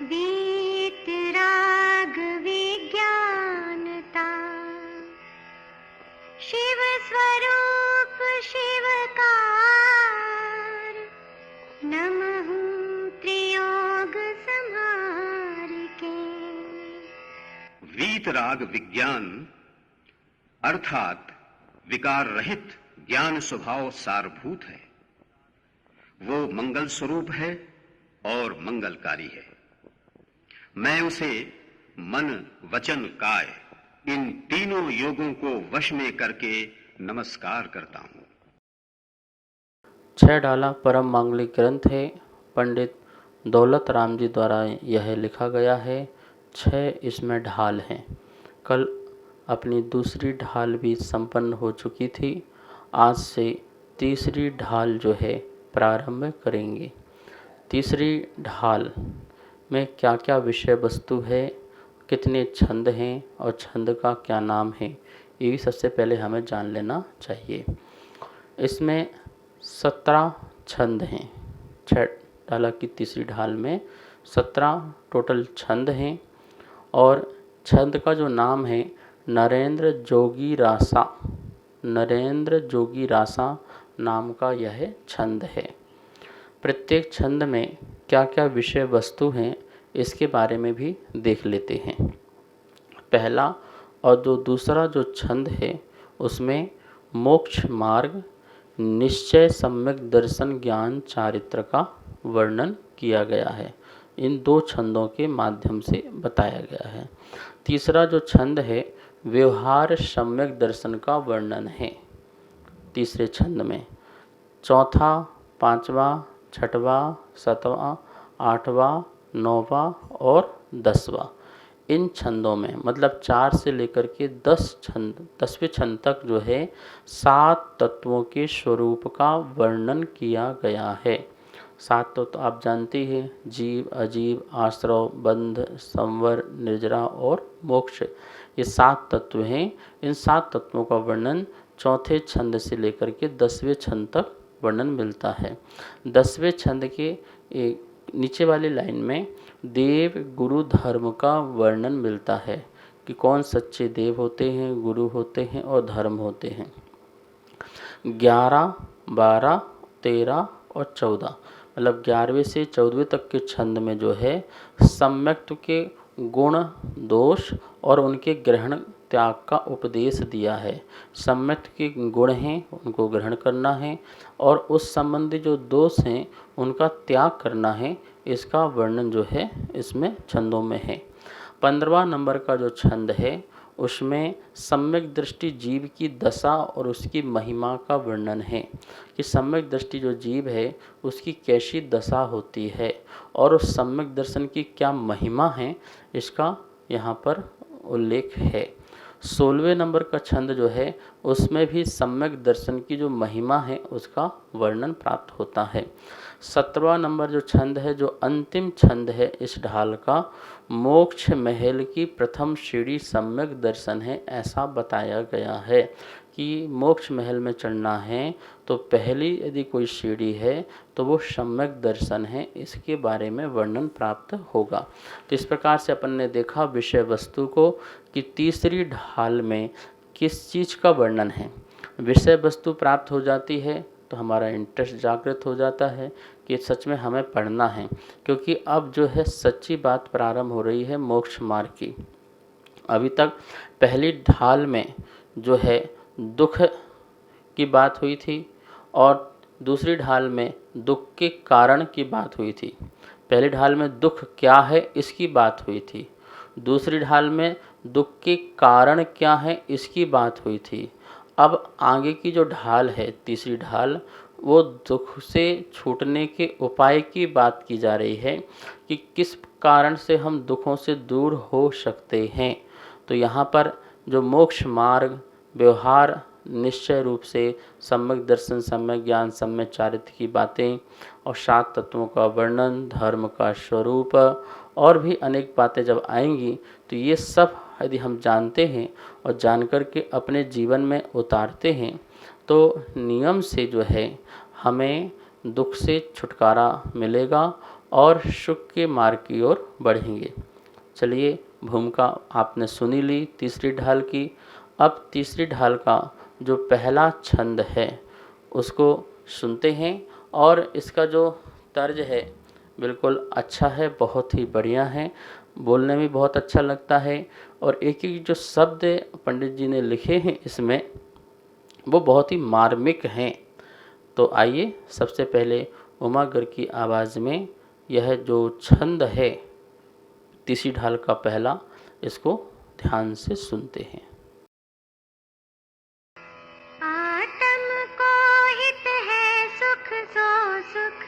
वीतराग विज्ञानता, शिव स्वरूप शिवकार, नमः त्रियोग संहार के। वीतराग विज्ञान अर्थात विकार रहित ज्ञान स्वभाव सारभूत है। वो मंगल स्वरूप है और मंगलकारी है। मैं उसे मन वचन काय इन तीनों योगों को वश में करके नमस्कार करता हूं। 6 डाला परम मांगलिक ग्रंथ है। पंडित दौलत राम जी द्वारा यह लिखा गया है। 6 इसमें ढाल हैं। कल अपनी दूसरी ढाल भी संपन्न हो चुकी थी। आज से तीसरी ढाल जो है प्रारंभ करेंगे। तीसरी ढाल में क्या क्या विषय वस्तु है, कितने छंद हैं और छंद का क्या नाम है, ये भी सबसे पहले हमें जान लेना चाहिए। इसमें 17 छंद हैं। 6 डाला की तीसरी ढाल में 17 टोटल छंद हैं और छंद का जो नाम है नरेंद्र जोगी रासा, नरेंद्र जोगी रासा नाम का यह छंद है। प्रत्येक छंद में क्या क्या विषय वस्तु हैं इसके बारे में भी देख लेते हैं। पहला और जो दूसरा जो छंद है उसमें मोक्ष मार्ग, निश्चय, सम्यक दर्शन, ज्ञान, चारित्र का वर्णन किया गया है। इन 2 छंदों के माध्यम से बताया गया है। तीसरा जो छंद है व्यवहार सम्यक दर्शन का वर्णन है तीसरे छंद में। चौथा, 5वां, 6वां, 7वां, 8वां, 9वां और 10वां, इन छंदों में मतलब 4 से लेकर के 10वें छंद तक जो है 7 तत्वों के स्वरूप का वर्णन किया गया है। 7 तो आप जानते हैं, जीव, अजीव, आश्रव, बंध, संवर, निर्जरा और मोक्ष, ये 7 तत्व हैं। इन 7 तत्वों का वर्णन चौथे छंद से लेकर के 10वें छंद तक वर्णन मिलता है। 10वें छंद के नीचे वाली लाइन में देव गुरु धर्म का वर्णन मिलता है कि कौन सच्चे देव होते हैं, गुरु होते हैं और धर्म होते हैं। 11, 12, 13 और 14 मतलब 11वें से 14वें तक के छंद में जो है सम्यक्त्व के गुण, दोष और उनके ग्रहण त्याग का उपदेश दिया है। सम्यक्त्व के गुण हैं उनको ग्रहण करना है और उस संबंधी जो दोष हैं उनका त्याग करना है। इसका वर्णन जो है इसमें छंदों में है। 15वां नंबर का जो छंद है उसमें सम्यक दृष्टि जीव की दशा और उसकी महिमा का वर्णन है कि सम्यक दृष्टि जो जीव है उसकी कैसी दशा होती है और उस सम्यक दर्शन की क्या महिमा है, इसका यहाँ पर उल्लेख है। 16वें नंबर का छंद जो है उसमें भी सम्यक दर्शन की जो महिमा है उसका वर्णन प्राप्त होता है। 17वां नंबर जो छंद है, जो अंतिम छंद है इस ढाल का, मोक्ष महल की प्रथम सीढ़ी सम्यक दर्शन है, ऐसा बताया गया है कि मोक्ष महल में चढ़ना है तो पहली यदि कोई सीढ़ी है तो वो सम्यक दर्शन है, इसके बारे में वर्णन प्राप्त होगा। तो इस प्रकार से अपन ने देखा विषय वस्तु को कि तीसरी ढाल में किस चीज़ का वर्णन है। विषय वस्तु प्राप्त हो जाती है तो हमारा इंटरेस्ट जागृत हो जाता है कि सच में हमें पढ़ना है, क्योंकि अब जो है सच्ची बात प्रारंभ हो रही है मोक्ष मार्ग की। अभी तक पहली ढाल में जो है दुख की बात हुई थी और दूसरी ढाल में दुख के कारण की बात हुई थी। पहली ढाल में दुख क्या है इसकी बात हुई थी, दूसरी ढाल में दुख के कारण क्या है इसकी बात हुई थी। अब आगे की जो ढाल है तीसरी ढाल, वो दुख से छूटने के उपाय की बात की जा रही है कि किस कारण से हम दुखों से दूर हो सकते हैं। तो यहाँ पर जो मोक्ष मार्ग, व्यवहार, निश्चय रूप से सम्यक दर्शन, सम्यक ज्ञान, सम्यक चारित्र की बातें और 7 तत्वों का वर्णन, धर्म का स्वरूप और भी अनेक बातें जब आएंगी तो ये सब यदि हम जानते हैं और जानकर के अपने जीवन में उतारते हैं तो नियम से जो है हमें दुख से छुटकारा मिलेगा और सुख के मार्ग की ओर बढ़ेंगे। चलिए, भूमिका आपने सुनी ली तीसरी ढाल की। अब तीसरी ढाल का जो पहला छंद है उसको सुनते हैं, और इसका जो तर्ज है बिल्कुल अच्छा है, बहुत ही बढ़िया है, बोलने में बहुत अच्छा लगता है, और एक एक जो शब्द पंडित जी ने लिखे हैं इसमें वो बहुत ही मार्मिक हैं। तो आइए सबसे पहले उमागर की आवाज़ में यह जो छंद है तीसरी ढाल का पहला, इसको ध्यान से सुनते हैं। आत्म को हित है सुख सो सुख,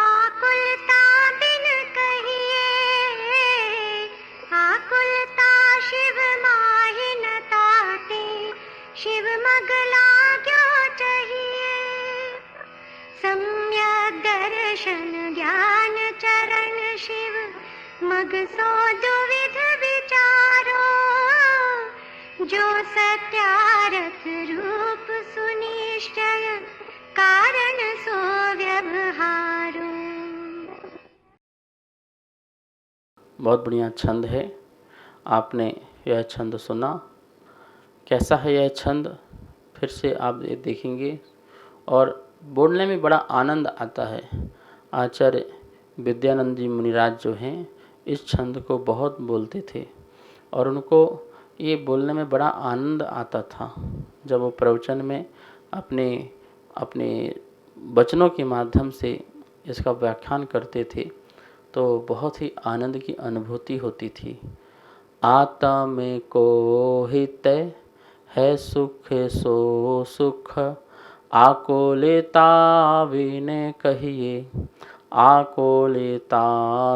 आकुलता बिन कहिए, आकुलता शिव माहि न ताते, शिव मग लाग्यो चाहिए। सम्यक दर्शन ज्ञान चरण शिव, मग सो दुविध विचारो, जो सत्यारथ रूप सुनिश्चय, कारण सो व्यवहारो। बहुत बढ़िया छंद है, आपने यह छंद सुना। कैसा है यह छंद, फिर से आप ये देखेंगे और बोलने में बड़ा आनंद आता है। आचार्य विद्यानंद जी मुनिराज जो हैं इस छंद को बहुत बोलते थे, और उनको ये बोलने में बड़ा आनंद आता था। जब वो प्रवचन में अपने अपने वचनों के माध्यम से इसका व्याख्यान करते थे तो बहुत ही आनंद की अनुभूति होती थी। आत्म को हित है सुख सो सुख, आकुलता विने कहिए, आकुलता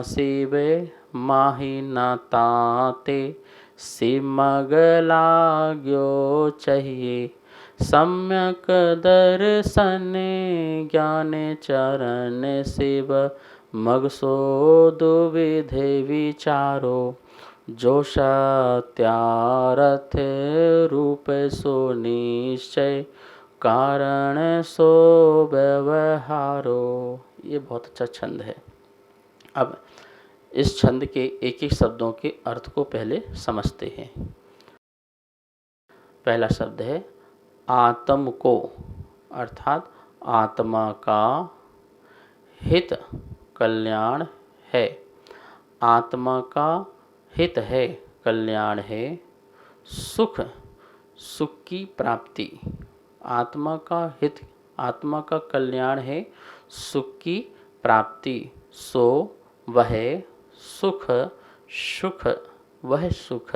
शिवे माहि न ताते, सिमग लाग्यो चाहिए। सम्यक दर्शन ज्ञान चरण शिव, मग सो दुविधे विचारो, जो सत्यारथ रूप सो निश्चय, कारण सो व्यवहारो। ये बहुत अच्छा छंद है। अब इस छंद के एक एक शब्दों के अर्थ को पहले समझते हैं। पहला शब्द है आत्म को, अर्थात आत्मा का हित कल्याण है। आत्मा का हित है, कल्याण है। सुख, सुख की प्राप्ति। आत्मा का हित, आत्मा का कल्याण है, सुख की प्राप्ति। सो वह सुख, सुख वह सुख,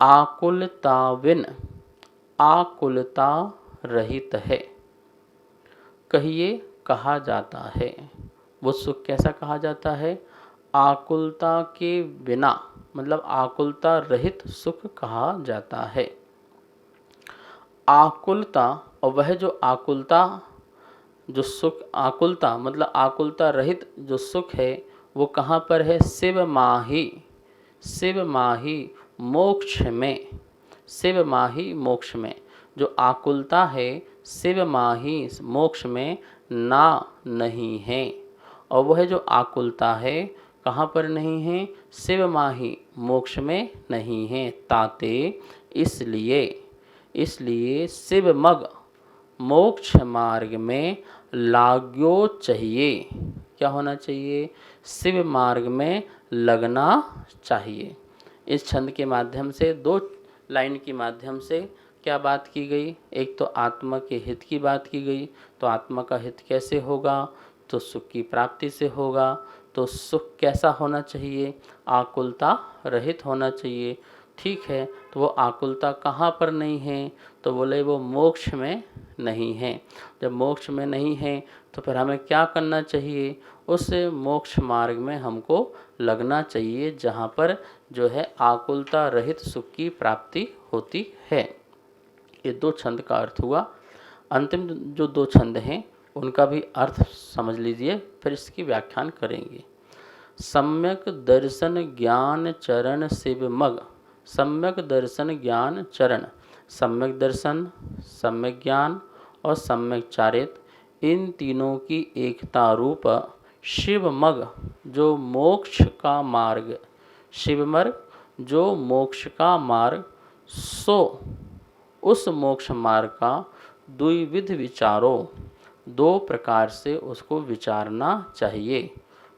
आकुलता विन, आकुलता रहित है। कहिए कहा जाता है। वो सुख कैसा कहा जाता है? आकुलता के बिना, मतलब आकुलता रहित सुख कहा जाता है। आकुलता, और वह जो आकुलता, जो सुख, आकुलता मतलब आकुलता रहित जो सुख है वो कहाँ पर है? शिव माही, शिव माही मोक्ष में, शिव माही मोक्ष में। जो आकुलता है शिव माही मोक्ष में ना नहीं है, और वह जो आकुलता है कहाँ पर नहीं है? शिव माही मोक्ष में नहीं है। ताते इसलिए, इसलिए शिव मग मोक्ष मार्ग में लाग्यो चाहिए। क्या होना चाहिए? शिव मार्ग में लगना चाहिए। इस छंद के माध्यम से, दो लाइन के माध्यम से क्या बात की गई? एक तो आत्मा के हित की बात की गई। तो आत्मा का हित कैसे होगा? तो सुख की प्राप्ति से होगा। तो सुख कैसा होना चाहिए? आकुलता रहित होना चाहिए। ठीक है, तो वो आकुलता कहाँ पर नहीं है? तो बोले वो मोक्ष में नहीं है। जब मोक्ष में नहीं है तो फिर हमें क्या करना चाहिए? उस मोक्ष मार्ग में हमको लगना चाहिए जहाँ पर जो है आकुलता रहित सुख की प्राप्ति होती है। ये दो छंद का अर्थ हुआ। अंतिम जो दो छंद हैं उनका भी अर्थ समझ लीजिए, फिर इसकी व्याख्यान करेंगे। सम्यक दर्शन ज्ञान चरण शिव मग। सम्यक दर्शन ज्ञान चरण, सम्यक दर्शन, सम्यक ज्ञान और सम्यक चारित, इन तीनों की एकता रूप शिवमग जो मोक्ष का मार्ग, शिवमर्ग जो मोक्ष का मार्ग, सो उस मोक्ष मार्ग का द्विविध विचारो, दो प्रकार से उसको विचारना चाहिए।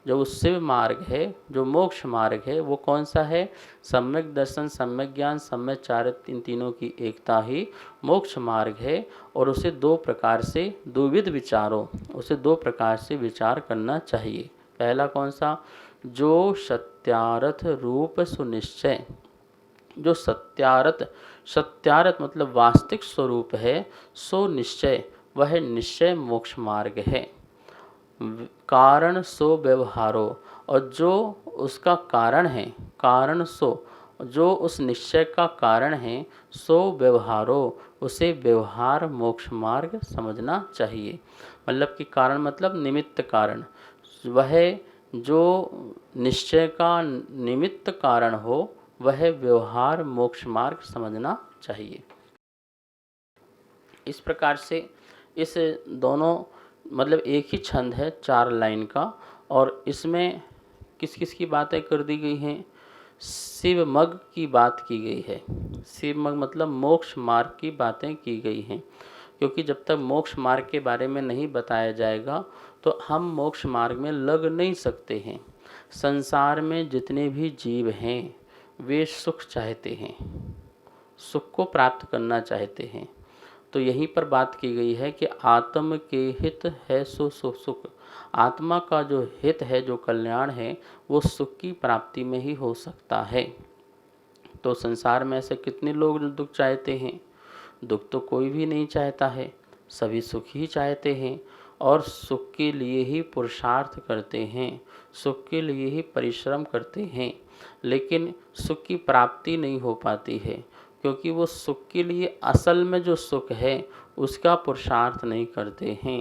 जो शिव मार्ग है, जो मोक्ष मार्ग है, वो कौन सा है? सम्यक दर्शन, सम्यक ज्ञान, सम्यक चारित्र, इन तीनों की एकता ही मोक्ष मार्ग है। और उसे दो प्रकार से द्विविध विचारो, उसे दो प्रकार से विचार करना चाहिए। पहला कौन सा? जो सत्यार्थ रूप सुनिश्चय, जो सत्यार्थ, सत्यार्थ मतलब वास्तविक स्वरूप है, सो निश्चय, वह निश्चय मोक्ष मार्ग है। कारण सो व्यवहारो, और जो उसका कारण है, कारण सो जो उस निश्चय का कारण है, सो व्यवहारो, उसे व्यवहार मोक्ष मार्ग समझना चाहिए। मतलब कि कारण मतलब निमित्त कारण, वह जो निश्चय का निमित्त कारण हो, वह व्यवहार मोक्ष मार्ग समझना चाहिए। इस प्रकार से इस दोनों मतलब एक ही छंद है 4 लाइन का, और इसमें किस किस की बातें कर दी गई हैं? शिवमग की बात की गई है। शिवमग मतलब मोक्ष मार्ग की बातें की गई हैं, क्योंकि जब तक मोक्ष मार्ग के बारे में नहीं बताया जाएगा तो हम मोक्ष मार्ग में लग नहीं सकते हैं। संसार में जितने भी जीव हैं वे सुख चाहते हैं, सुख को प्राप्त करना चाहते हैं। तो यहीं पर बात की गई है कि आत्म के हित है सो सुख, आत्मा का जो हित है, जो कल्याण है, वो सुख की प्राप्ति में ही हो सकता है। तो संसार में ऐसे कितने लोग दुख चाहते हैं? दुख तो कोई भी नहीं चाहता है, सभी सुख ही चाहते हैं और सुख के लिए ही पुरुषार्थ करते हैं, सुख के लिए ही परिश्रम करते हैं। लेकिन सुख की प्राप्ति नहीं हो पाती है, क्योंकि वो सुख के लिए असल में जो सुख है उसका पुरुषार्थ नहीं करते हैं।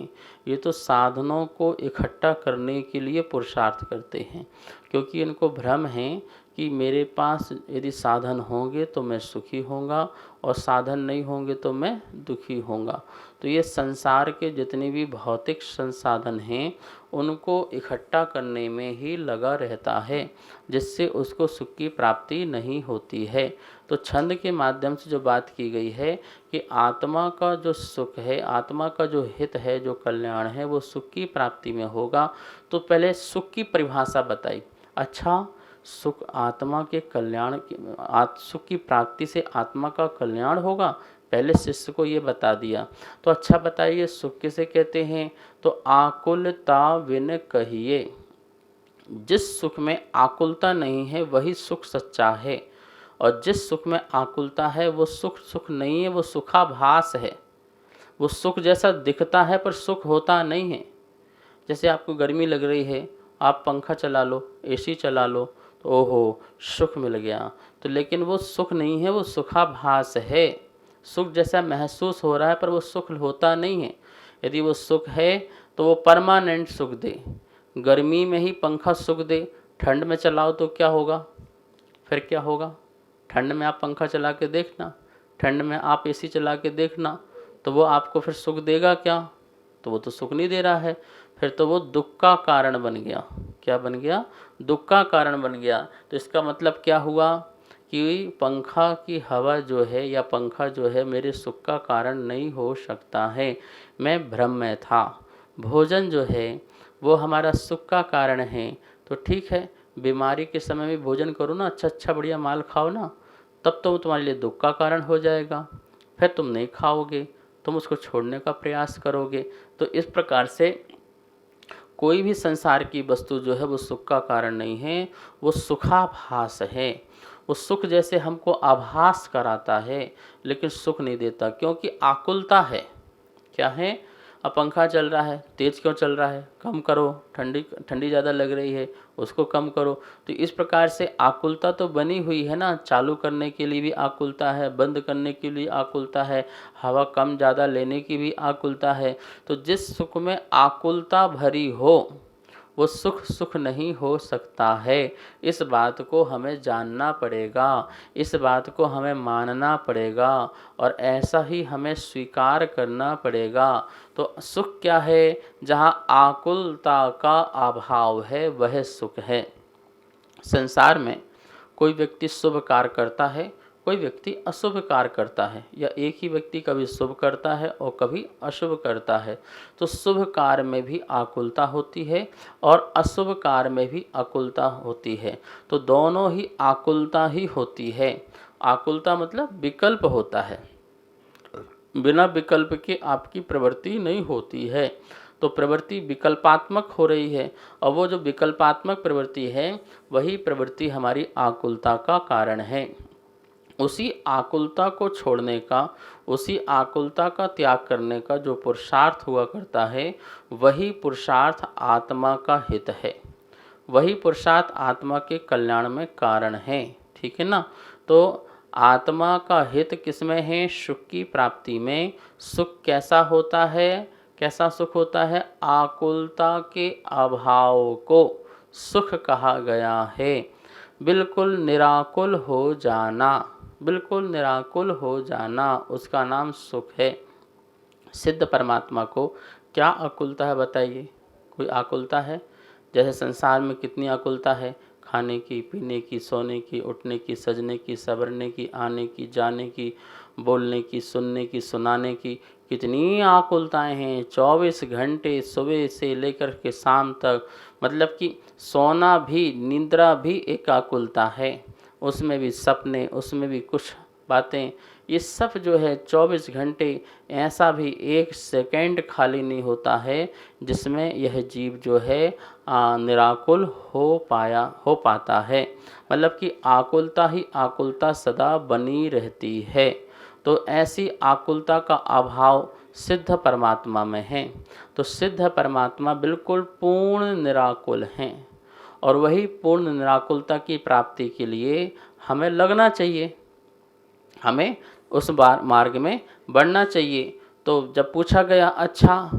ये तो साधनों को इकट्ठा करने के लिए पुरुषार्थ करते हैं, क्योंकि इनको भ्रम है कि मेरे पास यदि साधन होंगे तो मैं सुखी होऊंगा और साधन नहीं होंगे तो मैं दुखी होऊंगा। तो ये संसार के जितने भी भौतिक संसाधन हैं उनको इकट्ठा करने में ही लगा रहता है, जिससे उसको सुख की प्राप्ति नहीं होती है। तो छंद के माध्यम से जो बात की गई है कि आत्मा का जो सुख है, आत्मा का जो हित है, जो कल्याण है, वो सुख की प्राप्ति में होगा। तो पहले सुख की परिभाषा बताई। अच्छा, सुख आत्मा के कल्याण की, सुख की प्राप्ति से आत्मा का कल्याण होगा, पहले शिष्य को ये बता दिया। तो अच्छा बताइए, सुख किसे कहते हैं? तो आकुलता विन कहिए। जिस सुख में आकुलता नहीं है वही सुख सच्चा है, और जिस सुख में आकुलता है वो सुख सुख नहीं है, वो सुखाभास है। वो सुख जैसा दिखता है पर सुख होता नहीं है। जैसे आपको गर्मी लग रही है, आप पंखा चला लो, एसी चला लो, तो ओहो सुख मिल गया, तो लेकिन वो सुख नहीं है, वो सुखाभास है। सुख जैसा महसूस हो रहा है पर वो सुख होता नहीं है। यदि वो सुख है तो वो परमानेंट सुख दे। गर्मी में ही पंखा सुख दे, ठंड में चलाओ तो क्या होगा? फिर क्या होगा? ठंड में आप पंखा चला के देखना, ठंड में आप एसी चला के देखना, तो वो आपको फिर सुख देगा क्या? तो वो तो सुख नहीं दे रहा है, फिर तो वो दुख का कारण बन गया। क्या बन गया? दुख का कारण बन गया। तो इसका मतलब क्या हुआ कि पंखा की हवा जो है या पंखा जो है मेरे सुख का कारण नहीं हो सकता है, मैं भ्रम में था। भोजन जो है वो हमारा सुख का कारण है। तो ठीक है, बीमारी के समय में भोजन करो ना, अच्छा अच्छा बढ़िया माल खाओ ना, तब तो तुम्हारे लिए दुख का कारण हो जाएगा। फिर तुम नहीं खाओगे, तुम उसको छोड़ने का प्रयास करोगे। तो इस प्रकार से कोई भी संसार की वस्तु जो है वो सुख का कारण नहीं है, वो सुखाभास है। वो सुख जैसे हमको आभास कराता है लेकिन सुख नहीं देता, क्योंकि आकुलता है। क्या है? अब पंखा चल रहा है, तेज़ क्यों चल रहा है? कम करो, ठंडी ज़्यादा लग रही है, उसको कम करो। तो इस प्रकार से आकुलता तो बनी हुई है ना, चालू करने के लिए भी आकुलता है, बंद करने के लिए आकुलता है, हवा कम ज़्यादा लेने की भी आकुलता है। तो जिस सुख में आकुलता भरी हो वो सुख सुख नहीं हो सकता है। इस बात को हमें जानना पड़ेगा, इस बात को हमें मानना पड़ेगा और ऐसा ही हमें स्वीकार करना पड़ेगा। तो सुख क्या है? जहाँ आकुलता का अभाव है वह सुख है। संसार में कोई व्यक्ति शुभ कार्य करता है, कोई व्यक्ति अशुभ कार्य करता है, या एक ही व्यक्ति कभी शुभ करता है और कभी अशुभ करता है। तो शुभ कार्य में भी आकुलता होती है और अशुभ कार्य में भी आकुलता होती है। तो दोनों ही आकुलता ही होती है। आकुलता मतलब विकल्प होता है, बिना विकल्प के आपकी प्रवृत्ति नहीं होती है। तो प्रवृत्ति विकल्पात्मक हो रही है और वो जो विकल्पात्मक प्रवृत्ति है वही प्रवृत्ति हमारी आकुलता का कारण है। उसी आकुलता को छोड़ने का, उसी आकुलता का त्याग करने का जो पुरुषार्थ हुआ करता है वही पुरुषार्थ आत्मा का हित है, वही पुरुषार्थ आत्मा के कल्याण में कारण है। ठीक है ना? तो आत्मा का हित किसमें है? सुख की प्राप्ति में। सुख कैसा होता है? कैसा सुख होता है? आकुलता के अभाव को सुख कहा गया है। बिल्कुल निराकुल हो जाना, बिल्कुल निराकुल हो जाना, उसका नाम सुख है। सिद्ध परमात्मा को क्या आकुलता है बताइए? कोई आकुलता है? जैसे संसार में कितनी आकुलता है, खाने की, पीने की, सोने की, उठने की, सजने की, संवरने की, आने की, जाने की, बोलने की, सुनने की, सुनाने की, कितनी आकुलताएं हैं। 24 घंटे सुबह से लेकर के शाम तक, मतलब कि सोना भी, निद्रा भी एक आकुलता है। उसमें भी सपने, उसमें भी कुछ बातें, ये सब जो है 24 घंटे, ऐसा भी एक सेकंड खाली नहीं होता है जिसमें यह जीव जो है निराकुल हो पाता है। मतलब कि आकुलता ही आकुलता सदा बनी रहती है। तो ऐसी आकुलता का अभाव सिद्ध परमात्मा में है। तो सिद्ध परमात्मा बिल्कुल पूर्ण निराकुल हैं और वही पूर्ण निराकुलता की प्राप्ति के लिए हमें लगना चाहिए, हमें उस मार्ग में बढ़ना चाहिए। तो जब पूछा गया, अच्छा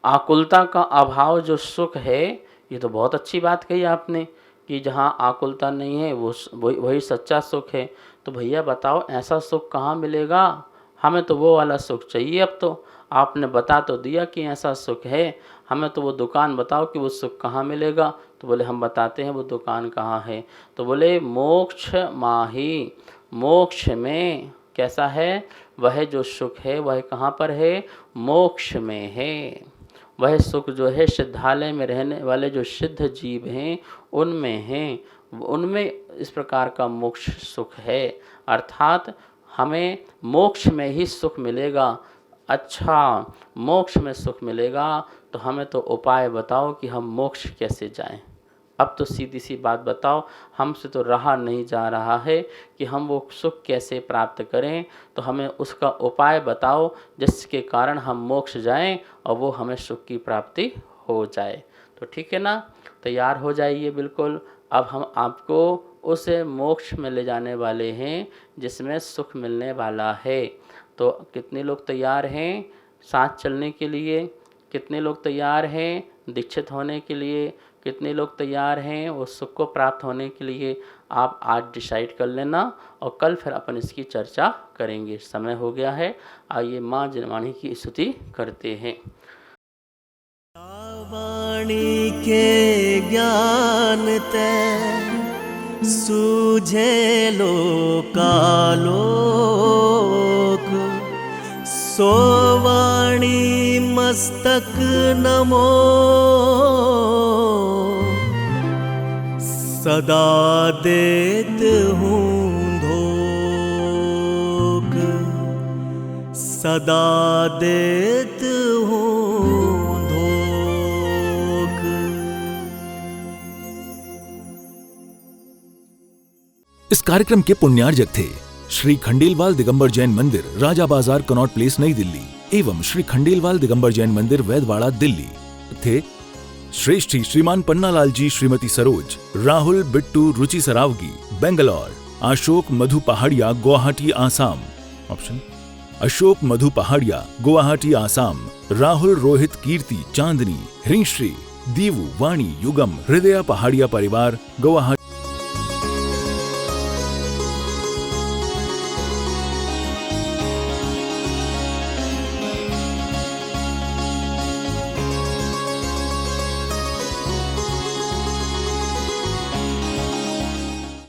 आकुलता का अभाव जो सुख है, ये तो बहुत अच्छी बात कही आपने कि जहाँ आकुलता नहीं है वो वही सच्चा सुख है। तो भैया बताओ ऐसा सुख कहाँ मिलेगा? हमें तो वो वाला सुख चाहिए। अब तो आपने बता तो दिया कि ऐसा सुख है, हमें तो वो दुकान बताओ कि वो सुख कहाँ मिलेगा। तो बोले हम बताते हैं वो दुकान कहाँ है। तो बोले मोक्ष माही, मोक्ष में कैसा है? वह जो सुख है वह कहाँ पर है? मोक्ष में है। वह सुख जो है सिद्धालय में रहने वाले जो सिद्ध जीव हैं उनमें हैं, उनमें इस प्रकार का मोक्ष सुख है। अर्थात हमें मोक्ष में ही सुख मिलेगा। अच्छा मोक्ष में सुख मिलेगा तो हमें तो उपाय बताओ कि हम मोक्ष कैसे जाएं। अब तो सीधी सी बात बताओ, हमसे तो रहा नहीं जा रहा है कि हम वो सुख कैसे प्राप्त करें। तो हमें उसका उपाय बताओ जिसके कारण हम मोक्ष जाएं और वो हमें सुख की प्राप्ति हो जाए। तो ठीक है ना? तैयार हो जाइए बिल्कुल। अब हम आपको उस मोक्ष में ले जाने वाले हैं जिसमें सुख मिलने वाला है। तो कितने लोग तैयार हैं साथ चलने के लिए? कितने लोग तैयार हैं दीक्षित होने के लिए? कितने लोग तैयार हैं उस सुख को प्राप्त होने के लिए? आप आज डिसाइड कर लेना और कल फिर अपन इसकी चर्चा करेंगे। समय हो गया है, आइए माँ जनवाणी की स्तुति करते हैं। वाणी के ज्ञान ते सूझे लोकालोक, सो वाणी मस्तक नमो, सदा देत हूँ धोख, सदा देत हूँ धोख। इस कार्यक्रम के पुण्यार्जक थे श्री खंडेलवाल दिगंबर जैन मंदिर, राजा बाजार, कनॉट प्लेस, नई दिल्ली एवं श्री खंडेलवाल दिगंबर जैन मंदिर, वैदवाड़ा, दिल्ली थे श्रेष्ठी श्रीमान पन्नालाल जी, श्रीमती सरोज, राहुल, बिट्टू, रुचि सरावगी, बेंगलोर, अशोक मधु पहाड़िया, गुवाहाटी, आसाम। ऑप्शन अशोक मधु पहाड़िया, गुवाहाटी, आसाम। राहुल, रोहित, कीर्ति, चांदनी, हिरिंश्री, दीवु वाणी युगम हृदय पहाड़िया परिवार गुवाहाटी।